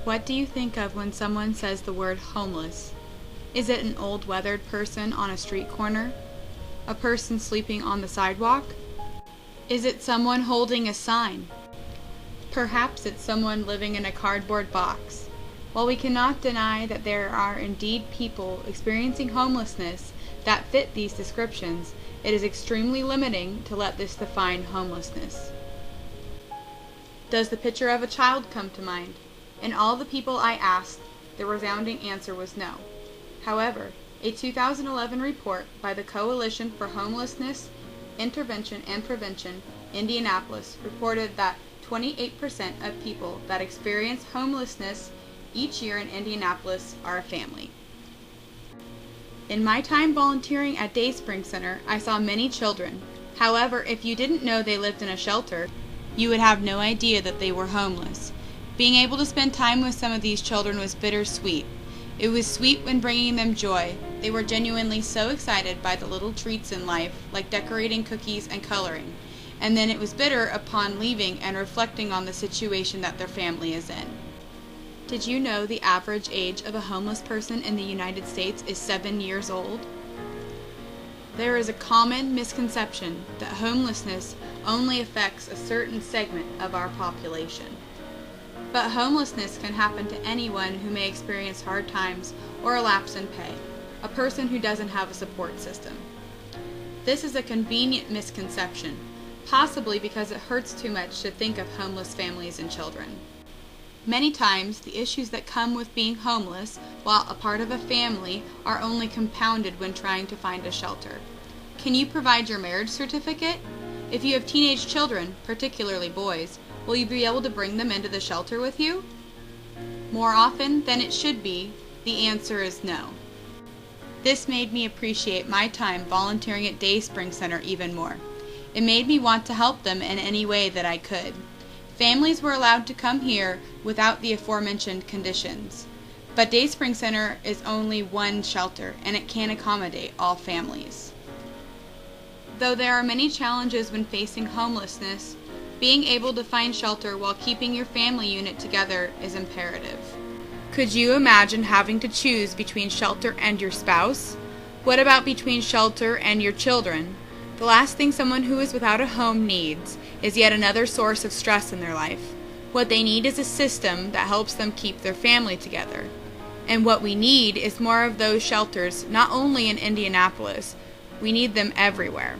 What do you think of when someone says the word homeless? Is it an old weathered person on a street corner? A person sleeping on the sidewalk? Is it someone holding a sign? Perhaps it's someone living in a cardboard box. While we cannot deny that there are indeed people experiencing homelessness that fit these descriptions, it is extremely limiting to let this define homelessness. Does the picture of a child come to mind? In all the people I asked, the resounding answer was no. However, a 2011 report by the Coalition for Homelessness, Intervention and Prevention, Indianapolis, reported that 28% of people that experience homelessness each year in Indianapolis are a family. In my time volunteering at Dayspring Center, I saw many children. However, if you didn't know they lived in a shelter, you would have no idea that they were homeless. Being able to spend time with some of these children was bittersweet. It was sweet when bringing them joy. They were genuinely so excited by the little treats in life, like decorating cookies and coloring. And then it was bitter upon leaving and reflecting on the situation that their family is in. Did you know the average age of a homeless person in the United States is 7 years old? There is a common misconception that homelessness only affects a certain segment of our population. But homelessness can happen to anyone who may experience hard times or a lapse in pay, a person who doesn't have a support system. This is a convenient misconception, possibly because it hurts too much to think of homeless families and children. Many times, the issues that come with being homeless while a part of a family are only compounded when trying to find a shelter. Can you provide your marriage certificate? If you have teenage children, particularly boys, will you be able to bring them into the shelter with you? More often than it should be, the answer is no. This made me appreciate my time volunteering at Dayspring Center even more. It made me want to help them in any way that I could. Families were allowed to come here without the aforementioned conditions. But Dayspring Center is only one shelter, and it can't accommodate all families. Though there are many challenges when facing homelessness, being able to find shelter while keeping your family unit together is imperative. Could you imagine having to choose between shelter and your spouse? What about between shelter and your children? The last thing someone who is without a home needs is yet another source of stress in their life. What they need is a system that helps them keep their family together. And what we need is more of those shelters, not only in Indianapolis, we need them everywhere.